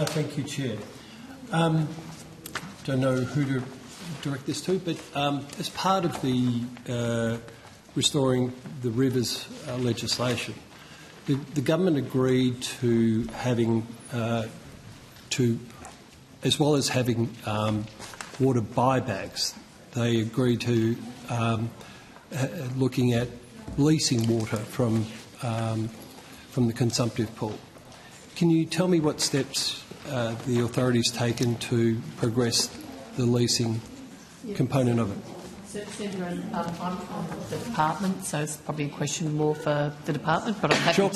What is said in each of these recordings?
Thank you, Chair. Don't know who to direct this to, but as part of the Restoring the Rivers legislation, the government agreed to having, as well as having water buybacks, they agreed to looking at leasing water from the consumptive pool. Can you tell me what steps the authority's taken to progress the leasing component of it? Senator, I'm from the department, so it's probably a question more for the department, but I'm happy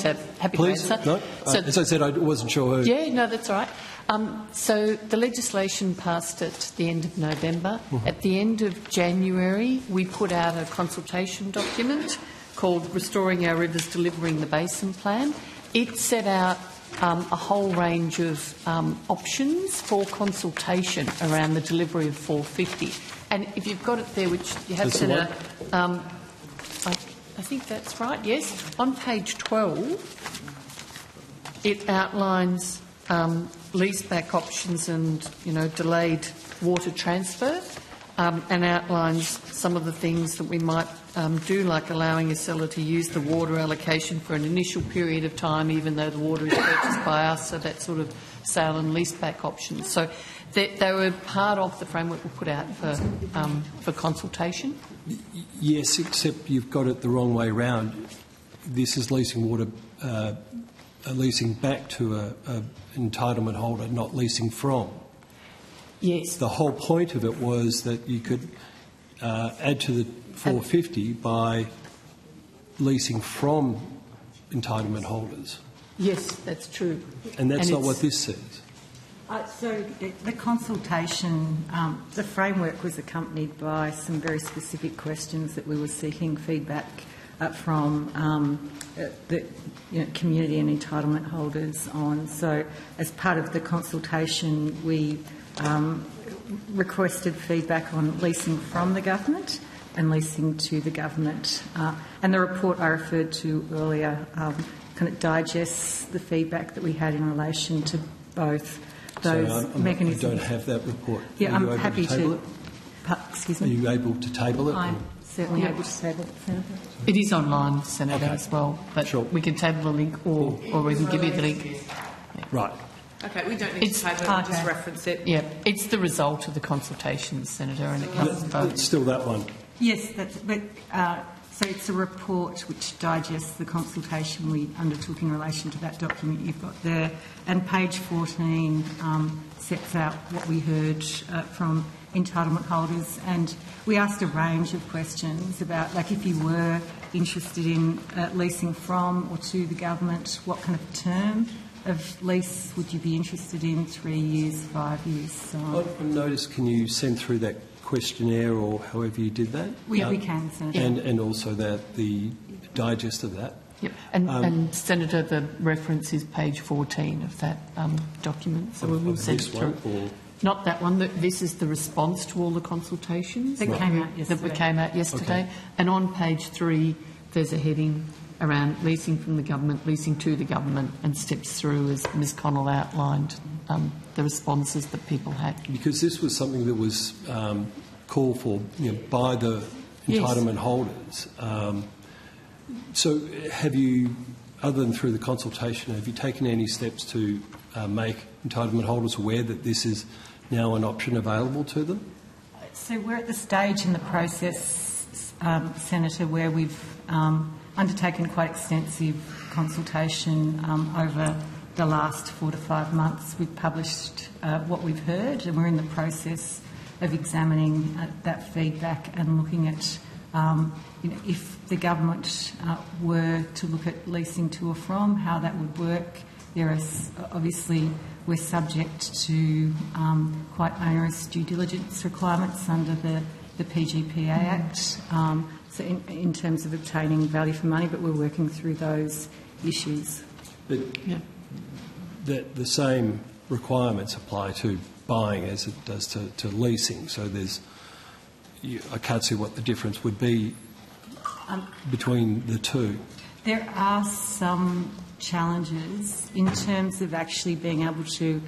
to answer. No? As I said, I wasn't sure. Yeah, no, that's all right. So the legislation passed at the end of November. Mm-hmm. At the end of January, we put out a consultation document called Restoring Our Rivers, Delivering the Basin Plan. It set out a whole range of options for consultation around the delivery of 450. And if you've got it there, which you have, Senator, I think that's right, yes. On page 12, it outlines leaseback options and, delayed water transfer, and outlines some of the things that we might do, like allowing a seller to use the water allocation for an initial period of time, even though the water is purchased by us, so that sort of sale and leaseback options. So they were part of the framework we put out for consultation. Yes, except you've got it the wrong way round. This is leasing water, leasing back to an entitlement holder, not leasing from. Yes. The whole point of it was that you could add to the 450 by leasing from entitlement holders. Yes, that's true. And that's not what this says. So the consultation, the framework was accompanied by some very specific questions that we were seeking feedback from the community and entitlement holders on. So as part of the consultation, we requested feedback on leasing from the government and leasing to the government. And the report I referred to earlier kind of digests the feedback that we had in relation to both those mechanisms. I don't have that report. Yeah, I'm happy to. Excuse me. Are you able to table it? I'm certainly able to table it, Senator. It is online, Senator, as well, but sure. We can table the link or we can give you the link. Yeah. Right. Okay, we don't need to table it, we'll just reference it. Yeah, it's the result of the consultations, Senator, and it comes both. It's still that one. Yes, so it's a report which digests the consultation we undertook in relation to that document you've got there. And page 14 sets out what we heard from entitlement holders. And we asked a range of questions about, like, if you were interested in leasing from or to the government, what kind of term of lease would you be interested in? 3 years, 5 years? So I've noticed, can you send through that questionnaire or however you did that? We can, Senator. And also the digest of that. Yep. And Senator, the reference is page 14 of that document, so we will send it through. Not that one. This is the response to all the consultations that came out yesterday. Okay. And on page 3, there's a heading around leasing from the government, leasing to the government, and steps through, as Ms Connell outlined, the responses that people had. Because this was something that was called for by the entitlement holders. So have you, other than through the consultation, have you taken any steps to make entitlement holders aware that this is now an option available to them? So we're at the stage in the process, Senator, where we've undertaken quite extensive consultation over the last 4 to 5 months. We've published what we've heard, and we're in the process of examining that feedback and looking at if the government were to look at leasing to or from, how that would work. There is obviously, we're subject to quite onerous due diligence requirements under the PGPA Act. So in terms of obtaining value for money, but we're working through those issues. But the same requirements apply to buying as it does to leasing. So I can't see what the difference would be between the two. There are some challenges in terms of actually being able to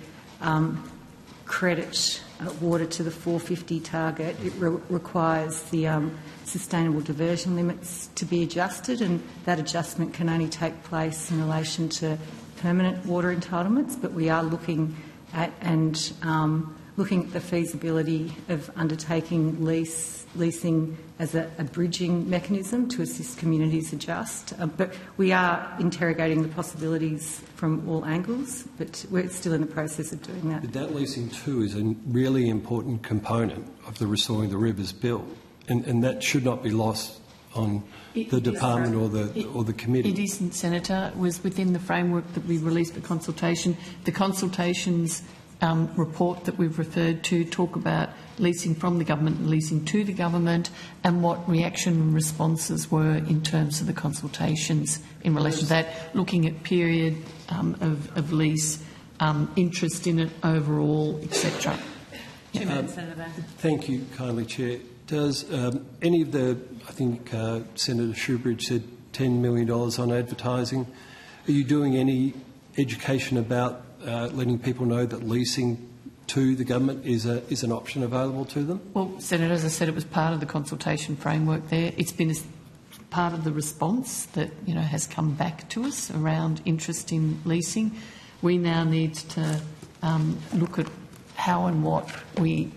credit water to the 450 target, it requires the sustainable diversion limits to be adjusted, and that adjustment can only take place in relation to permanent water entitlements. But we are looking at the feasibility of undertaking leasing as a bridging mechanism to assist communities adjust. But we are interrogating the possibilities from all angles, but we're still in the process of doing that. But that leasing too is a really important component of the Restoring the Rivers bill, and that should not be lost on the department or the committee. It isn't, Senator. It was within the framework that we released for consultation. The consultations report that we've referred to talk about leasing from the government and leasing to the government, and what reaction and responses were in terms of the consultations in relation to that, looking at period of lease, interest in it overall, etc. 2 minutes, Senator. Thank you kindly, Chair. Does any of the, I think Senator Shoebridge said $10 million on advertising, are you doing any education about letting people know that leasing to the government is an option available to them? Well, Senator, as I said, it was part of the consultation framework there. It's been part of the response that has come back to us around interest in leasing. We now need to look at how and what we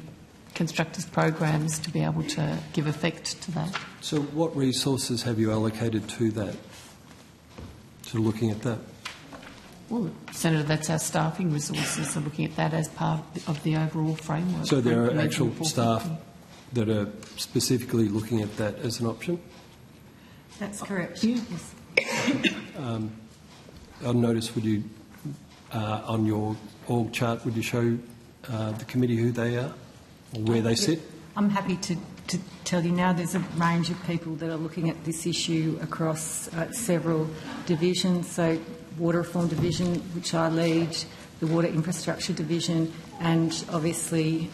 construct as programs to be able to give effect to that. So what resources have you allocated to that, to looking at that? Well, Senator, that's our staffing resources, so looking at that as part of the overall framework. So there are actual staff that are specifically looking at that as an option? That's correct. Yes. I'll notice, would you, on your org chart, would you show the committee who they are or where they sit? I'm happy to tell you now there's a range of people that are looking at this issue across several divisions. So Water Reform Division, which I lead, the Water Infrastructure Division, and obviously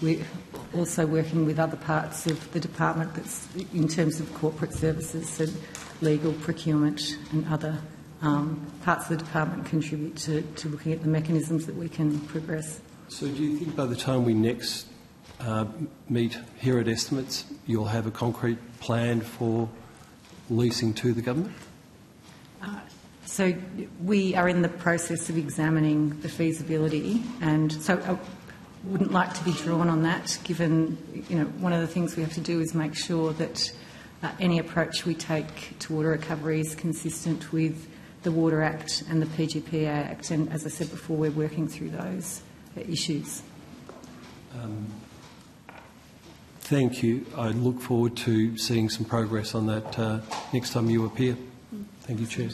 we're also working with other parts of the department that's in terms of corporate services and legal, procurement and other parts of the department contribute to looking at the mechanisms that we can progress. So do you think by the time we next meet here at Estimates, you'll have a concrete plan for leasing to the government? So we are in the process of examining the feasibility, and so I wouldn't like to be drawn on that, given one of the things we have to do is make sure that any approach we take to water recovery is consistent with the Water Act and the PGPA Act, and as I said before, we're working through those issues. Thank you. I look forward to seeing some progress on that next time you appear. Thank you, Chair.